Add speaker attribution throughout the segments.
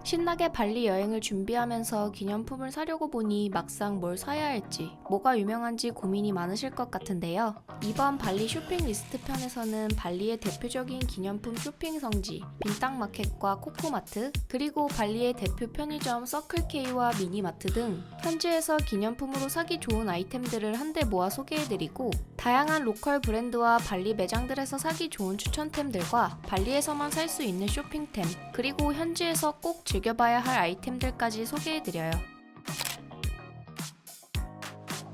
Speaker 1: 신나게 발리 여행을 준비하면서 기념품을 사려고 보니 막상 뭘 사야 할지, 뭐가 유명한지 고민이 많으실 것 같은데요. 이번 발리 쇼핑 리스트 편에서는 발리의 대표적인 기념품 쇼핑 성지, 빈땅마켓과 코코마트, 그리고 발리의 대표 편의점 서클K와 미니마트 등 현지에서 기념품으로 사기 좋은 아이템들을 한데 모아 소개해드리고, 다양한 로컬 브랜드와 발리 매장들에서 사기 좋은 추천템들과 발리에서만 살 수 있는 쇼핑템, 그리고 현지에서 꼭 즐겨봐야 할 아이템들까지 소개해드려요.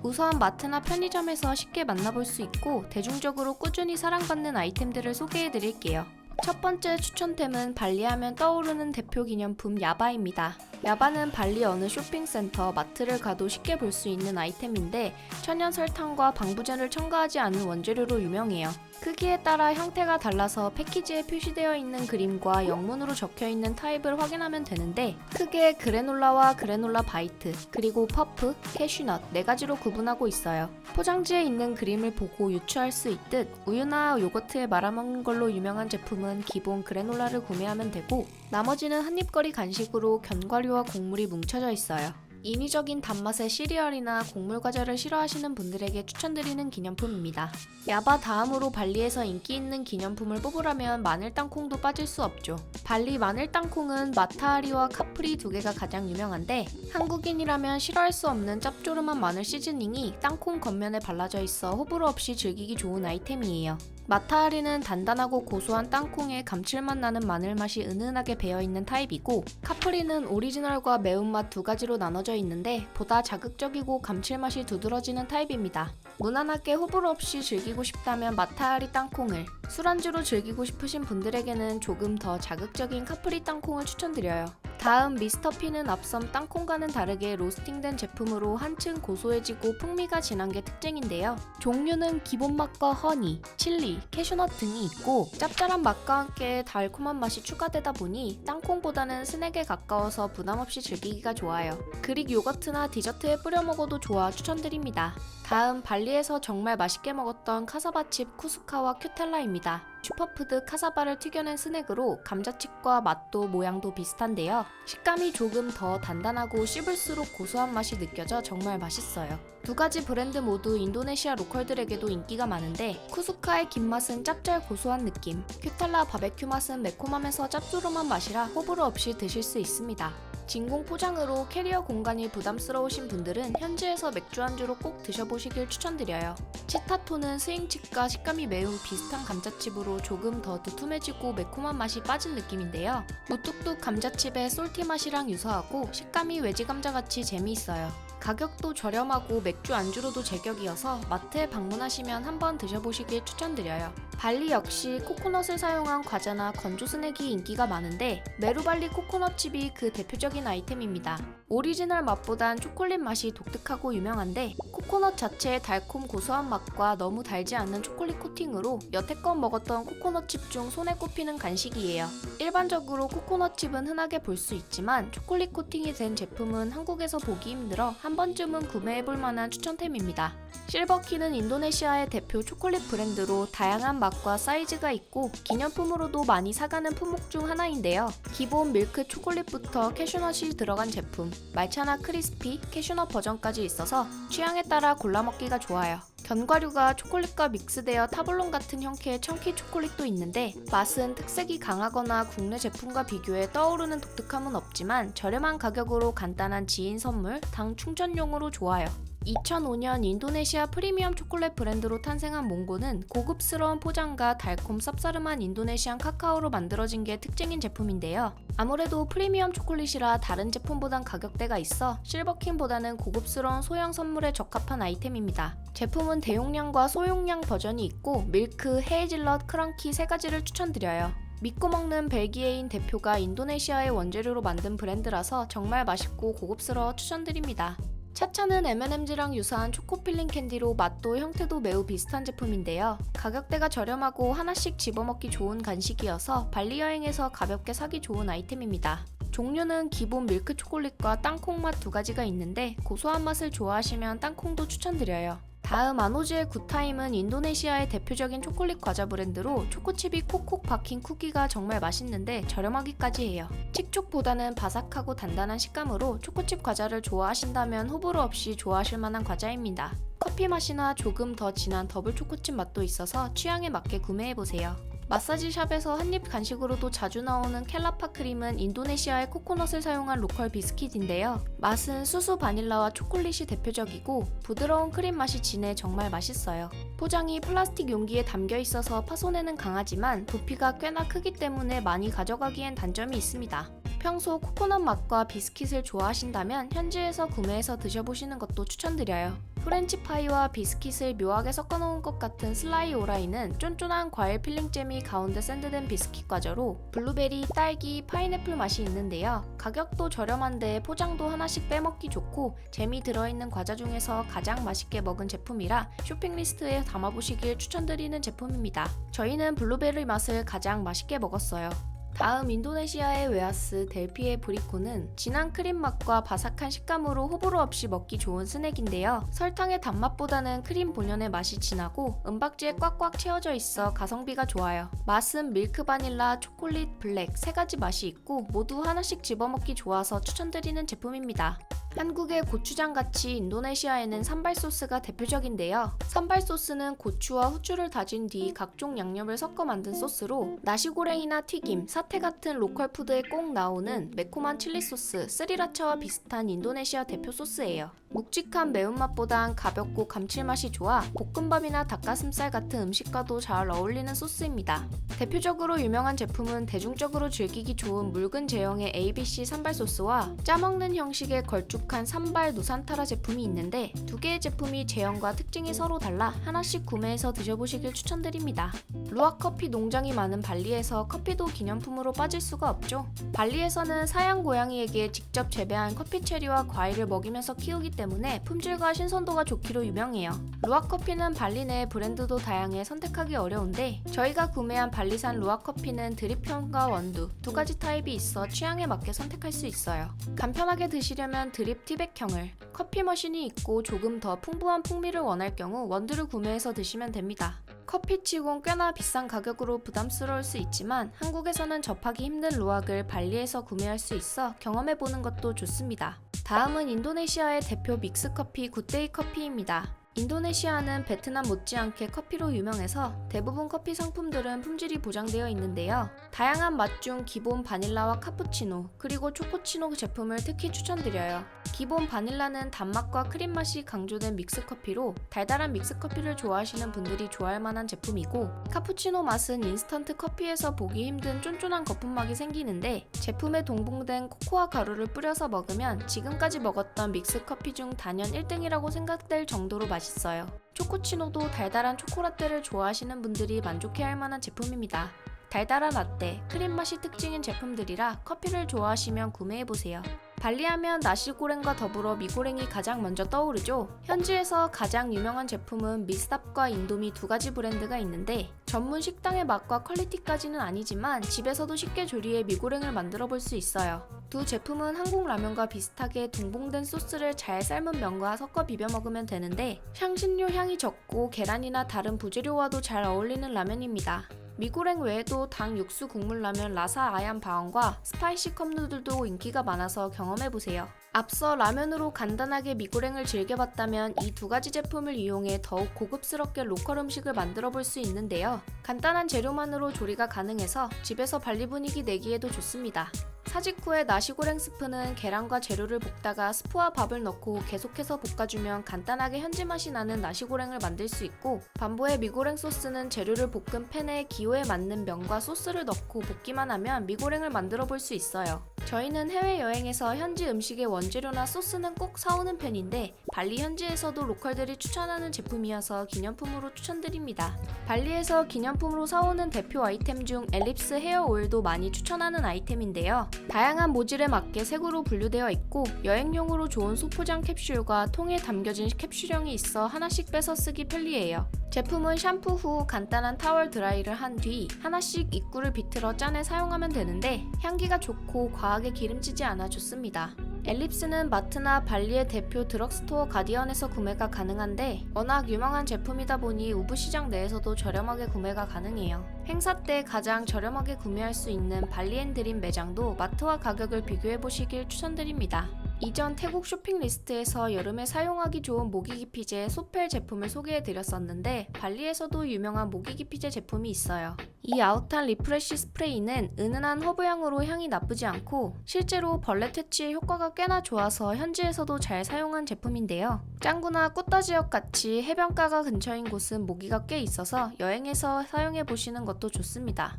Speaker 1: 우선 마트나 편의점에서 쉽게 만나볼 수 있고 대중적으로 꾸준히 사랑받는 아이템들을 소개해드릴게요. 첫 번째 추천템은 발리하면 떠오르는 대표 기념품 야바입니다. 야바는 발리 어느 쇼핑센터, 마트를 가도 쉽게 볼 수 있는 아이템인데 천연 설탕과 방부제를 첨가하지 않은 원재료로 유명해요. 크기에 따라 형태가 달라서 패키지에 표시되어 있는 그림과 영문으로 적혀있는 타입을 확인하면 되는데, 크게 그래놀라와 그래놀라 바이트, 그리고 퍼프, 캐슈넛 4가지로 구분하고 있어요. 포장지에 있는 그림을 보고 유추할 수 있듯 우유나 요거트에 말아먹는 걸로 유명한 제품은 기본 그래놀라를 구매하면 되고, 나머지는 한입거리 간식으로 견과류와 곡물이 뭉쳐져 있어요. 인위적인 단맛의 시리얼이나 곡물 과자를 싫어하시는 분들에게 추천드리는 기념품입니다. 야바 다음으로 발리에서 인기 있는 기념품을 뽑으라면 마늘 땅콩도 빠질 수 없죠. 발리 마늘 땅콩은 마타하리와 카프리 2개가 가장 유명한데, 한국인이라면 싫어할 수 없는 짭조름한 마늘 시즈닝이 땅콩 겉면에 발라져 있어 호불호 없이 즐기기 좋은 아이템이에요. 마타하리는 단단하고 고소한 땅콩에 감칠맛 나는 마늘 맛이 은은하게 배어있는 타입이고, 카프리는 오리지널과 매운맛 2가지로 나눠져 있는데 보다 자극적이고 감칠맛이 두드러지는 타입입니다. 무난하게 호불호 없이 즐기고 싶다면 마타하리 땅콩을, 술안주로 즐기고 싶으신 분들에게는 조금 더 자극적인 카프리 땅콩을 추천드려요. 다음 미스터피는 앞선 땅콩과는 다르게 로스팅된 제품으로 한층 고소해지고 풍미가 진한 게 특징인데요. 종류는 기본 맛과 허니, 칠리, 캐슈넛 등이 있고, 짭짤한 맛과 함께 달콤한 맛이 추가되다 보니 땅콩보다는 스낵에 가까워서 부담없이 즐기기가 좋아요. 그릭 요거트나 디저트에 뿌려 먹어도 좋아 추천드립니다. 다음 발리에서 정말 맛있게 먹었던 카사바칩 쿠스카와 큐텔라입니다. 슈퍼푸드 카사바를 튀겨낸 스낵으로 감자칩과 맛도 모양도 비슷한데요. 식감이 조금 더 단단하고 씹을수록 고소한 맛이 느껴져 정말 맛있어요. 2가지 브랜드 모두 인도네시아 로컬들에게도 인기가 많은데, 쿠스카의 긴 맛은 짭짤 고소한 느낌, 큐텔라 바베큐 맛은 매콤하면서 짭조름한 맛이라 호불호 없이 드실 수 있습니다. 진공 포장으로 캐리어 공간이 부담스러우신 분들은 현지에서 맥주 안주로 꼭 드셔보시길 추천드려요. 치타토는 스윙칩과 식감이 매우 비슷한 감자칩으로 조금 더 두툼해지고 매콤한 맛이 빠진 느낌인데요. 무뚝뚝 감자칩의 솔티 맛이랑 유사하고 식감이 외지감자같이 재미있어요. 가격도 저렴하고 맥주 안주로도 제격이어서 마트에 방문하시면 한번 드셔보시길 추천드려요. 발리 역시 코코넛을 사용한 과자나 건조 스낵이 인기가 많은데, 메루발리 코코넛칩이 그 대표적인 아이템입니다. 오리지널 맛보단 초콜릿 맛이 독특하고 유명한데, 코코넛 자체의 달콤 고소한 맛과 너무 달지 않는 초콜릿 코팅으로 여태껏 먹었던 코코넛칩 중 손에 꼽히는 간식이에요. 일반적으로 코코넛칩은 흔하게 볼 수 있지만 초콜릿 코팅이 된 제품은 한국에서 보기 힘들어 한 번쯤은 구매해볼 만한 추천템입니다. 실버키는 인도네시아의 대표 초콜릿 브랜드로 다양한 맛과 사이즈가 있고 기념품으로도 많이 사가는 품목 중 하나인데요. 기본 밀크 초콜릿부터 캐슈넛이 들어간 제품, 말차나 크리스피, 캐슈넛 버전까지 있어서 취향에 따라 골라 먹기가 좋아요. 견과류가 초콜릿과 믹스되어 타블론 같은 형태의 청키 초콜릿도 있는데, 맛은 특색이 강하거나 국내 제품과 비교해 떠오르는 독특함은 없지만 저렴한 가격으로 간단한 지인 선물, 당 충전용으로 좋아요. 2005년 인도네시아 프리미엄 초콜릿 브랜드로 탄생한 몽고는 고급스러운 포장과 달콤 쌉싸름한 인도네시안 카카오로 만들어진 게 특징인 제품인데요. 아무래도 프리미엄 초콜릿이라 다른 제품보단 가격대가 있어 실버킹보다는 고급스러운 소형 선물에 적합한 아이템입니다. 제품은 대용량과 소용량 버전이 있고 밀크, 헤이즐넛, 크런키 3가지를 추천드려요. 믿고 먹는 벨기에인 대표가 인도네시아의 원재료로 만든 브랜드라서 정말 맛있고 고급스러워 추천드립니다. 차차는 M&M즈랑 유사한 초코 필링 캔디로 맛도 형태도 매우 비슷한 제품인데요. 가격대가 저렴하고 하나씩 집어먹기 좋은 간식이어서 발리 여행에서 가볍게 사기 좋은 아이템입니다. 종류는 기본 밀크 초콜릿과 땅콩 맛 2가지가 있는데 고소한 맛을 좋아하시면 땅콩도 추천드려요. 다음 아노즈의 굿타임은 인도네시아의 대표적인 초콜릿 과자 브랜드로 초코칩이 콕콕 박힌 쿠키가 정말 맛있는데 저렴하기까지 해요. 칙촉보다는 바삭하고 단단한 식감으로 초코칩 과자를 좋아하신다면 호불호 없이 좋아하실 만한 과자입니다. 커피 맛이나 조금 더 진한 더블 초코칩 맛도 있어서 취향에 맞게 구매해보세요. 마사지 샵에서 한입 간식으로도 자주 나오는 켈라파 크림은 인도네시아의 코코넛을 사용한 로컬 비스킷인데요. 맛은 수수 바닐라와 초콜릿이 대표적이고 부드러운 크림 맛이 진해 정말 맛있어요. 포장이 플라스틱 용기에 담겨 있어서 파손에는 강하지만 부피가 꽤나 크기 때문에 많이 가져가기엔 단점이 있습니다. 평소 코코넛 맛과 비스킷을 좋아하신다면 현지에서 구매해서 드셔보시는 것도 추천드려요. 프렌치파이와 비스킷을 묘하게 섞어놓은 것 같은 슬라이 오라이는 쫀쫀한 과일 필링잼이 가운데 샌드된 비스킷 과자로 블루베리, 딸기, 파인애플 맛이 있는데요. 가격도 저렴한데 포장도 하나씩 빼먹기 좋고 잼이 들어있는 과자 중에서 가장 맛있게 먹은 제품이라 쇼핑 리스트에 담아보시길 추천드리는 제품입니다. 저희는 블루베리 맛을 가장 맛있게 먹었어요. 다음 인도네시아의 웨하스 델피의 브리코는 진한 크림 맛과 바삭한 식감으로 호불호 없이 먹기 좋은 스낵인데요. 설탕의 단맛보다는 크림 본연의 맛이 진하고 은박지에 꽉꽉 채워져 있어 가성비가 좋아요. 맛은 밀크 바닐라, 초콜릿, 블랙 세 가지 맛이 있고 모두 하나씩 집어먹기 좋아서 추천드리는 제품입니다. 한국의 고추장같이 인도네시아에는 산발 소스가 대표적인데요. 산발 소스는 고추와 후추를 다진 뒤 각종 양념을 섞어 만든 소스로 나시고랭이나 튀김, 사태 같은 로컬 푸드에 꼭 나오는 매콤한 칠리 소스, 스리라차와 비슷한 인도네시아 대표 소스예요. 묵직한 매운맛보단 가볍고 감칠맛이 좋아 볶음밥이나 닭가슴살 같은 음식과도 잘 어울리는 소스입니다. 대표적으로 유명한 제품은 대중적으로 즐기기 좋은 묽은 제형의 ABC 산발 소스와 짜먹는 형식의 걸쭉한 산발 누산타라 제품이 있는데 두 개의 제품이 제형과 특징이 서로 달라 하나씩 구매해서 드셔보시길 추천드립니다. 루악 커피 농장이 많은 발리에서 커피도 기념품으로 빠질 수가 없죠. 발리에서는 사양 고양이에게 직접 재배한 커피 체리와 과일을 먹이면서 키우기 때문에 품질과 신선도가 좋기로 유명해요. 루악 커피는 발리 내 브랜드도 다양해 선택하기 어려운데 저희가 구매한 발리산 루악 커피는 드립형과 원두 두 가지 타입이 있어 취향에 맞게 선택할 수 있어요. 간편하게 드시려면 드립 티백형을, 커피 머신이 있고 조금 더 풍부한 풍미를 원할 경우 원두를 구매해서 드시면 됩니다. 커피치곤 꽤나 비싼 가격으로 부담스러울 수 있지만 한국에서는 접하기 힘든 루악을 발리에서 구매할 수 있어 경험해보는 것도 좋습니다. 다음은 인도네시아의 대표 믹스커피 굿데이 커피입니다. 인도네시아는 베트남 못지않게 커피로 유명해서 대부분 커피 상품들은 품질이 보장되어 있는데요. 다양한 맛 중 기본 바닐라와 카푸치노, 그리고 초코치노 제품을 특히 추천드려요. 기본 바닐라는 단맛과 크림 맛이 강조된 믹스커피로 달달한 믹스커피를 좋아하시는 분들이 좋아할 만한 제품이고, 카푸치노 맛은 인스턴트 커피에서 보기 힘든 쫀쫀한 거품막이 생기는데 제품에 동봉된 코코아 가루를 뿌려서 먹으면 지금까지 먹었던 믹스커피 중 단연 1등이라고 생각될 정도로 맛있어요. 초코치노도 달달한 초코라떼를 좋아하시는 분들이 만족해할 만한 제품입니다. 달달한 라떼, 크림 맛이 특징인 제품들이라 커피를 좋아하시면 구매해보세요. 발리하면 나시고랭과 더불어 미고랭이 가장 먼저 떠오르죠. 현지에서 가장 유명한 제품은 미스답과 인도미 두 가지 브랜드가 있는데 전문 식당의 맛과 퀄리티까지는 아니지만 집에서도 쉽게 조리해 미고랭을 만들어 볼 수 있어요. 두 제품은 한국 라면과 비슷하게 동봉된 소스를 잘 삶은 면과 섞어 비벼 먹으면 되는데 향신료 향이 적고 계란이나 다른 부재료와도 잘 어울리는 라면입니다. 미고랭 외에도 닭 육수 국물 라면 라사 아얀 바언과 스파이시 컵누들도 인기가 많아서 경험해보세요. 앞서 라면으로 간단하게 미고랭을 즐겨봤다면 이 두 가지 제품을 이용해 더욱 고급스럽게 로컬 음식을 만들어 볼 수 있는데요. 간단한 재료만으로 조리가 가능해서 집에서 발리 분위기 내기에도 좋습니다. 사직후의 나시고랭 스프는 계란과 재료를 볶다가 스프와 밥을 넣고 계속해서 볶아주면 간단하게 현지 맛이 나는 나시고랭을 만들 수 있고, 반보의 미고랭 소스는 재료를 볶은 팬에 기호에 맞는 면과 소스를 넣고 볶기만 하면 미고랭을 만들어 볼 수 있어요. 저희는 해외여행에서 현지 음식의 원재료나 소스는 꼭 사오는 편인데 발리 현지에서도 로컬들이 추천하는 제품이어서 기념품으로 추천드립니다. 발리에서 기념품으로 사오는 대표 아이템 중 엘립스 헤어 오일도 많이 추천하는 아이템인데요. 다양한 모질에 맞게 색으로 분류되어 있고 여행용으로 좋은 소포장 캡슐과 통에 담겨진 캡슐형이 있어 하나씩 빼서 쓰기 편리해요. 제품은 샴푸 후 간단한 타월 드라이를 한 뒤 하나씩 입구를 비틀어 짠에 사용하면 되는데 향기가 좋고 과하게 기름지지 않아 좋습니다. 엘립스는 마트나 발리의 대표 드럭스토어 가디언에서 구매가 가능한데 워낙 유명한 제품이다 보니 우붓 시장 내에서도 저렴하게 구매가 가능해요. 행사 때 가장 저렴하게 구매할 수 있는 발리앤드림 매장도 마트와 가격을 비교해보시길 추천드립니다. 이전 태국 쇼핑 리스트에서 여름에 사용하기 좋은 모기기피제 소펠 제품을 소개해드렸었는데 발리에서도 유명한 모기기피제 제품이 있어요. 이 아우탄 리프레쉬 스프레이는 은은한 허브향으로 향이 나쁘지 않고 실제로 벌레 퇴치에 효과가 꽤나 좋아서 현지에서도 잘 사용한 제품인데요. 짱구나 꾸따 지역 같이 해변가가 근처인 곳은 모기가 꽤 있어서 여행에서 사용해보시는 것도 좋습니다.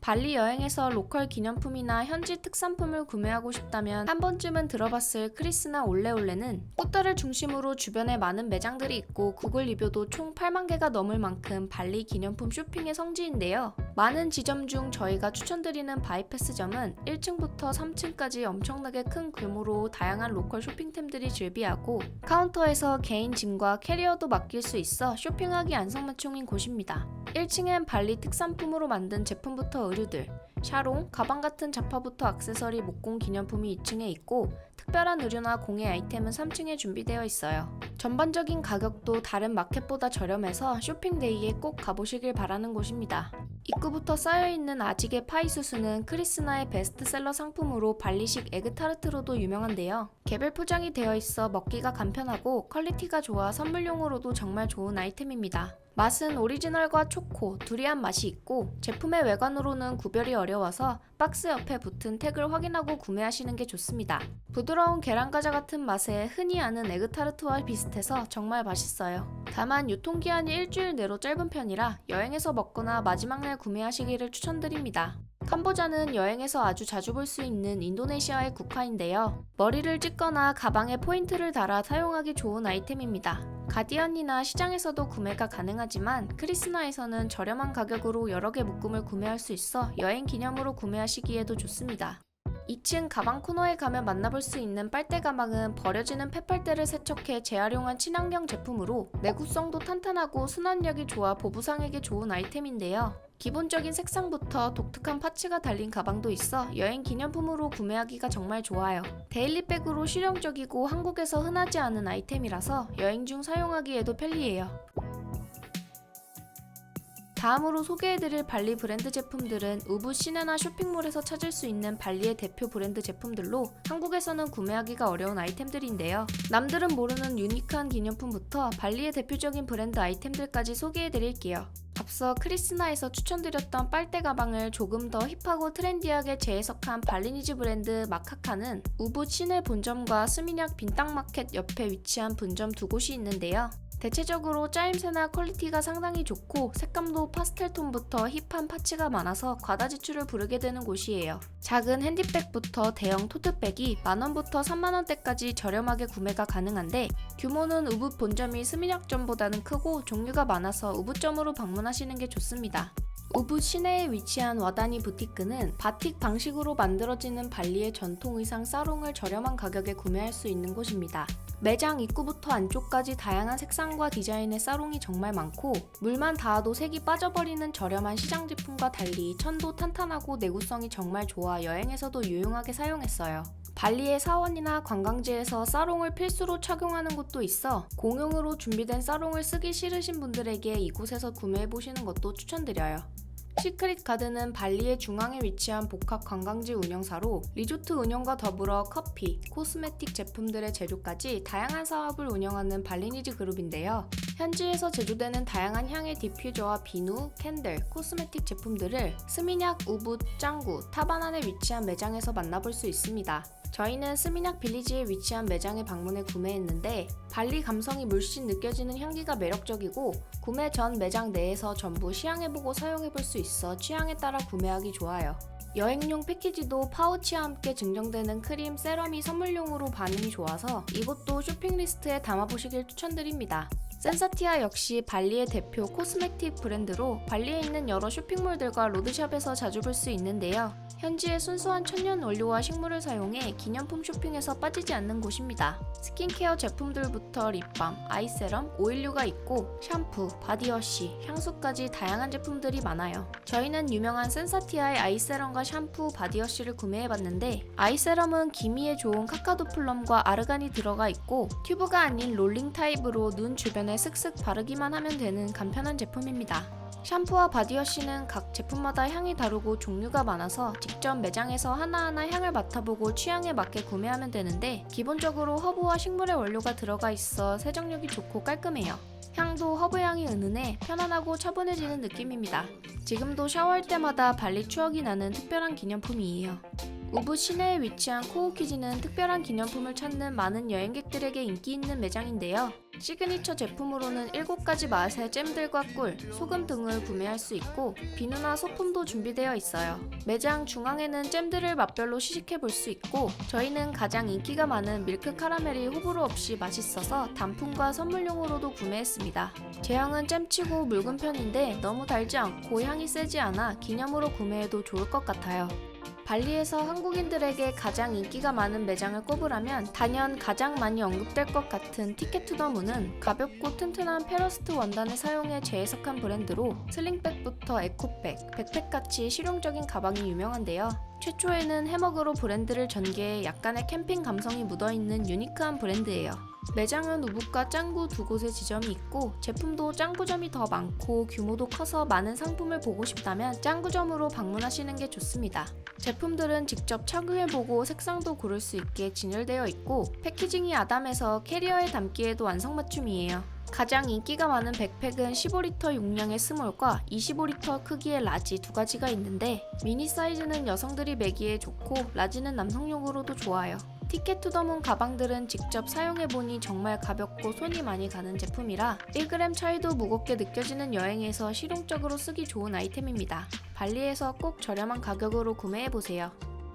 Speaker 1: 발리 여행에서 로컬 기념품이나 현지 특산품을 구매하고 싶다면 한 번쯤은 들어봤을 크리스나 올레올레는 꾸따를 중심으로 주변에 많은 매장들이 있고 구글 리뷰도 총 8만 개가 넘을 만큼 발리 기념품 쇼핑의 성지인데요. 많은 지점 중 저희가 추천드리는 바이패스점은 1층부터 3층까지 엄청나게 큰 규모로 다양한 로컬 쇼핑템들이 즐비하고 카운터에서 개인 짐과 캐리어도 맡길 수 있어 쇼핑하기 안성맞춤인 곳입니다. 1층엔 발리 특산품으로 만든 제품부터 의류들, 샤롱, 가방 같은 잡화부터 액세서리, 목공 기념품이 2층에 있고 특별한 의류나 공예 아이템은 3층에 준비되어 있어요. 전반적인 가격도 다른 마켓보다 저렴해서 쇼핑데이에 꼭 가보시길 바라는 곳입니다. 입구부터 쌓여있는 아직의 파이수수는 크리스나의 베스트셀러 상품으로 발리식 에그타르트로도 유명한데요. 개별 포장이 되어 있어 먹기가 간편하고 퀄리티가 좋아 선물용으로도 정말 좋은 아이템입니다. 맛은 오리지널과 초코, 두리안 맛이 있고 제품의 외관으로는 구별이 어려워서 박스 옆에 붙은 태그를 확인하고 구매하시는 게 좋습니다. 부드러운 계란과자 같은 맛에 흔히 아는 에그타르트와 비슷해서 정말 맛있어요. 다만 유통기한이 일주일 내로 짧은 편이라 여행에서 먹거나 마지막 날 구매하시기를 추천드립니다. 캄보자는 여행에서 아주 자주 볼 수 있는 인도네시아의 국화인데요. 머리를 찢거나 가방에 포인트를 달아 사용하기 좋은 아이템입니다. 가디언이나 시장에서도 구매가 가능하지만 크리스나에서는 저렴한 가격으로 여러 개 묶음을 구매할 수 있어 여행 기념으로 구매하시기에도 좋습니다. 2층 가방 코너에 가면 만나볼 수 있는 빨대 가방은 버려지는 폐빨대를 세척해 재활용한 친환경 제품으로 내구성도 탄탄하고 순환력이 좋아 보부상에게 좋은 아이템인데요. 기본적인 색상부터 독특한 파츠가 달린 가방도 있어 여행 기념품으로 구매하기가 정말 좋아요. 데일리백으로 실용적이고 한국에서 흔하지 않은 아이템이라서 여행 중 사용하기에도 편리해요. 다음으로 소개해드릴 발리 브랜드 제품들은 우붓 시내나 쇼핑몰에서 찾을 수 있는 발리의 대표 브랜드 제품들로 한국에서는 구매하기가 어려운 아이템들인데요. 남들은 모르는 유니크한 기념품부터 발리의 대표적인 브랜드 아이템들까지 소개해드릴게요. 앞서 크리스나에서 추천드렸던 빨대 가방을 조금 더 힙하고 트렌디하게 재해석한 발리니즈 브랜드 마카카는 우붓 시내 본점과 스미냑 빈땅마켓 옆에 위치한 분점 두 곳이 있는데요. 대체적으로 짜임새나 퀄리티가 상당히 좋고 색감도 파스텔톤부터 힙한 파츠가 많아서 과다 지출을 부르게 되는 곳이에요. 작은 핸디백부터 대형 토트백이 만원부터 3만원대까지 저렴하게 구매가 가능한데 규모는 우붓 본점이 스미냑점보다는 크고 종류가 많아서 우붓점으로 방문하시는 게 좋습니다. 우붓 시내에 위치한 와다니 부티크는 바틱 방식으로 만들어지는 발리의 전통 의상 사롱을 저렴한 가격에 구매할 수 있는 곳입니다. 매장 입구부터 안쪽까지 다양한 색상과 디자인의 사롱이 정말 많고 물만 닿아도 색이 빠져버리는 저렴한 시장 제품과 달리 천도 탄탄하고 내구성이 정말 좋아 여행에서도 유용하게 사용했어요. 발리의 사원이나 관광지에서 사롱을 필수로 착용하는 곳도 있어 공용으로 준비된 사롱을 쓰기 싫으신 분들에게 이곳에서 구매해보시는 것도 추천드려요. 시크릿 가든은 발리의 중앙에 위치한 복합 관광지 운영사로 리조트 운영과 더불어 커피, 코스메틱 제품들의 제조까지 다양한 사업을 운영하는 발리니즈 그룹인데요. 현지에서 제조되는 다양한 향의 디퓨저와 비누, 캔들, 코스메틱 제품들을 스미냑, 우붓, 짱구, 타바난에 위치한 매장에서 만나볼 수 있습니다. 저희는 스미냑 빌리지에 위치한 매장에 방문해 구매했는데 발리 감성이 물씬 느껴지는 향기가 매력적이고 구매 전 매장 내에서 전부 시향해보고 사용해볼 수 있어 취향에 따라 구매하기 좋아요. 여행용 패키지도 파우치와 함께 증정되는 크림, 세럼이 선물용으로 반응이 좋아서 이것도 쇼핑 리스트에 담아보시길 추천드립니다. 센사티아 역시 발리의 대표 코스메틱 브랜드로 발리에 있는 여러 쇼핑몰들과 로드샵에서 자주 볼 수 있는데요. 현지의 순수한 천연 원료와 식물을 사용해 기념품 쇼핑에서 빠지지 않는 곳입니다. 스킨케어 제품들부터 립밤, 아이세럼, 오일류가 있고 샴푸, 바디워시, 향수까지 다양한 제품들이 많아요. 저희는 유명한 센사티아의 아이세럼과 샴푸, 바디워시를 구매해봤는데 아이세럼은 기미에 좋은 카카도 플럼과 아르간이 들어가 있고 튜브가 아닌 롤링 타입으로 눈 주변에 슥슥 바르기만 하면 되는 간편한 제품입니다. 샴푸와 바디워시는 각 제품마다 향이 다르고 종류가 많아서 직접 매장에서 하나하나 향을 맡아보고 취향에 맞게 구매하면 되는데 기본적으로 허브와 식물의 원료가 들어가 있어 세정력이 좋고 깔끔해요. 향도 허브향이 은은해 편안하고 차분해지는 느낌입니다. 지금도 샤워할 때마다 발리 추억이 나는 특별한 기념품이에요. 우붓 시내에 위치한 코오키지는 특별한 기념품을 찾는 많은 여행객들에게 인기 있는 매장인데요. 시그니처 제품으로는 7가지 맛의 잼들과 꿀, 소금 등을 구매할 수 있고 비누나 소품도 준비되어 있어요. 매장 중앙에는 잼들을 맛별로 시식해 볼 수 있고 저희는 가장 인기가 많은 밀크 카라멜이 호불호 없이 맛있어서 단품과 선물용으로도 구매했습니다. 제형은 잼치고 묽은 편인데 너무 달지 않고 향이 세지 않아 기념으로 구매해도 좋을 것 같아요. 발리에서 한국인들에게 가장 인기가 많은 매장을 꼽으라면 단연 가장 많이 언급될 것 같은 티켓 투 더 문은 가볍고 튼튼한 페러스트 원단을 사용해 재해석한 브랜드로 슬링백부터 에코백, 백팩같이 실용적인 가방이 유명한데요. 최초에는 해먹으로 브랜드를 전개해 약간의 캠핑 감성이 묻어있는 유니크한 브랜드예요. 매장은 우붓과 짱구 두 곳에 지점이 있고 제품도 짱구점이 더 많고 규모도 커서 많은 상품을 보고 싶다면 짱구점으로 방문하시는 게 좋습니다. 제품들은 직접 착용해보고 색상도 고를 수 있게 진열되어 있고 패키징이 아담해서 캐리어에 담기에도 안성맞춤이에요. 가장 인기가 많은 백팩은 15리터 용량의 스몰과 25리터 크기의 라지 두 가지가 있는데 미니 사이즈는 여성들이 매기에 좋고 라지는 남성용으로도 좋아요. 티켓 투 더 문 가방들은 직접 사용해보니 정말 가볍고 손이 많이 가는 제품이라 1g 차이도 무겁게 느껴지는 여행에서 실용적으로 쓰기 좋은 아이템입니다. 발리에서 꼭 저렴한 가격으로 구매해보세요.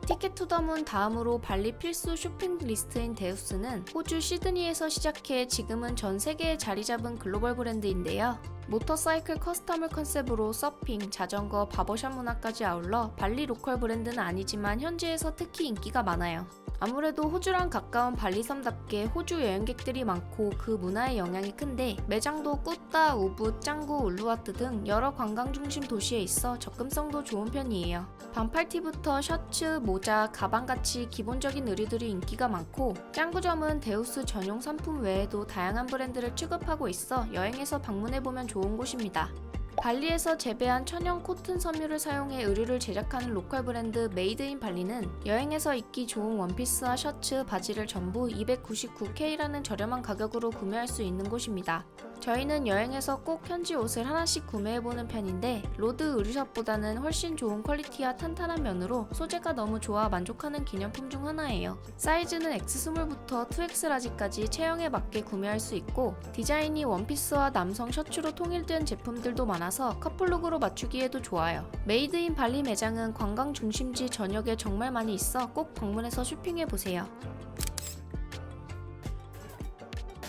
Speaker 1: 티켓 투 더 문 다음으로 발리 필수 쇼핑 리스트인 데우스는 호주 시드니에서 시작해 지금은 전 세계에 자리 잡은 글로벌 브랜드인데요. 모터사이클 커스텀을 컨셉으로 서핑, 자전거, 바버샵 문화까지 아울러 발리 로컬 브랜드는 아니지만 현지에서 특히 인기가 많아요. 아무래도 호주랑 가까운 발리섬답게 호주 여행객들이 많고 그 문화의 영향이 큰데 매장도 꾸따, 우붓, 짱구, 울루와트 등 여러 관광 중심 도시에 있어 접근성도 좋은 편이에요. 반팔티부터 셔츠, 모자, 가방같이 기본적인 의류들이 인기가 많고 짱구점은 데우스 전용 상품 외에도 다양한 브랜드를 취급하고 있어 여행에서 방문해보면 좋은 곳입니다. 발리에서 재배한 천연 코튼 섬유를 사용해 의류를 제작하는 로컬 브랜드 메이드 인 발리는 여행에서 입기 좋은 원피스와 셔츠, 바지를 전부 299K라는 저렴한 가격으로 구매할 수 있는 곳입니다. 저희는 여행에서 꼭 현지 옷을 하나씩 구매해보는 편인데 로드 의류샵보다는 훨씬 좋은 퀄리티와 탄탄한 면으로 소재가 너무 좋아 만족하는 기념품 중 하나예요. 사이즈는 X 스몰부터 2X 라지까지 체형에 맞게 구매할 수 있고 디자인이 원피스와 남성 셔츠로 통일된 제품들도 많아서 커플룩으로 맞추기에도 좋아요. 메이드 인 발리 매장은 관광 중심지 전역에 정말 많이 있어 꼭 방문해서 쇼핑해보세요.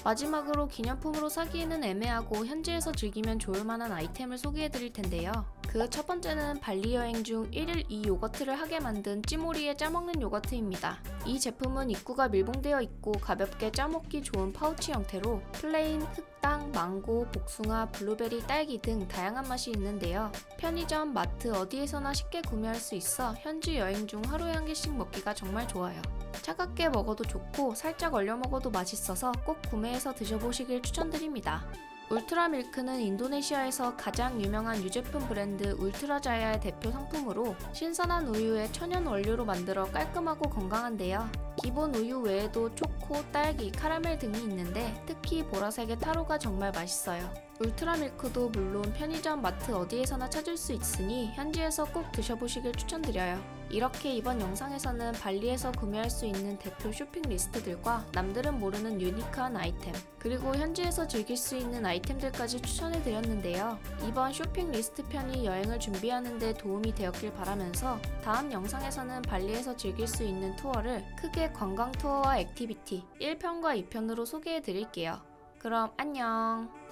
Speaker 1: 마지막으로 기념품으로 사기에는 애매하고 현지에서 즐기면 좋을 만한 아이템을 소개해드릴 텐데요. 그 첫 번째는 발리 여행 중 1일 2요거트를 하게 만든 찌모리에 짜먹는 요거트입니다. 이 제품은 입구가 밀봉되어 있고 가볍게 짜먹기 좋은 파우치 형태로 플레인, 흑당, 망고, 복숭아, 블루베리, 딸기 등 다양한 맛이 있는데요. 편의점, 마트 어디에서나 쉽게 구매할 수 있어 현지 여행 중 하루에 한 개씩 먹기가 정말 좋아요. 차갑게 먹어도 좋고 살짝 얼려 먹어도 맛있어서 꼭 구매해서 드셔보시길 추천드립니다. 울트라 밀크는 인도네시아에서 가장 유명한 유제품 브랜드 울트라자야의 대표 상품으로 신선한 우유에 천연 원료로 만들어 깔끔하고 건강한데요. 기본 우유 외에도 초코, 딸기, 카라멜 등이 있는데 특히 보라색의 타로가 정말 맛있어요. 울트라 밀크도 물론 편의점, 마트 어디에서나 찾을 수 있으니 현지에서 꼭 드셔보시길 추천드려요. 이렇게 이번 영상에서는 발리에서 구매할 수 있는 대표 쇼핑 리스트들과 남들은 모르는 유니크한 아이템, 그리고 현지에서 즐길 수 있는 아이템들까지 추천해드렸는데요. 이번 쇼핑 리스트 편이 여행을 준비하는 데 도움이 되었길 바라면서 다음 영상에서는 발리에서 즐길 수 있는 투어를 크게 관광 투어와 액티비티 1편과 2편으로 소개해드릴게요. 그럼 안녕!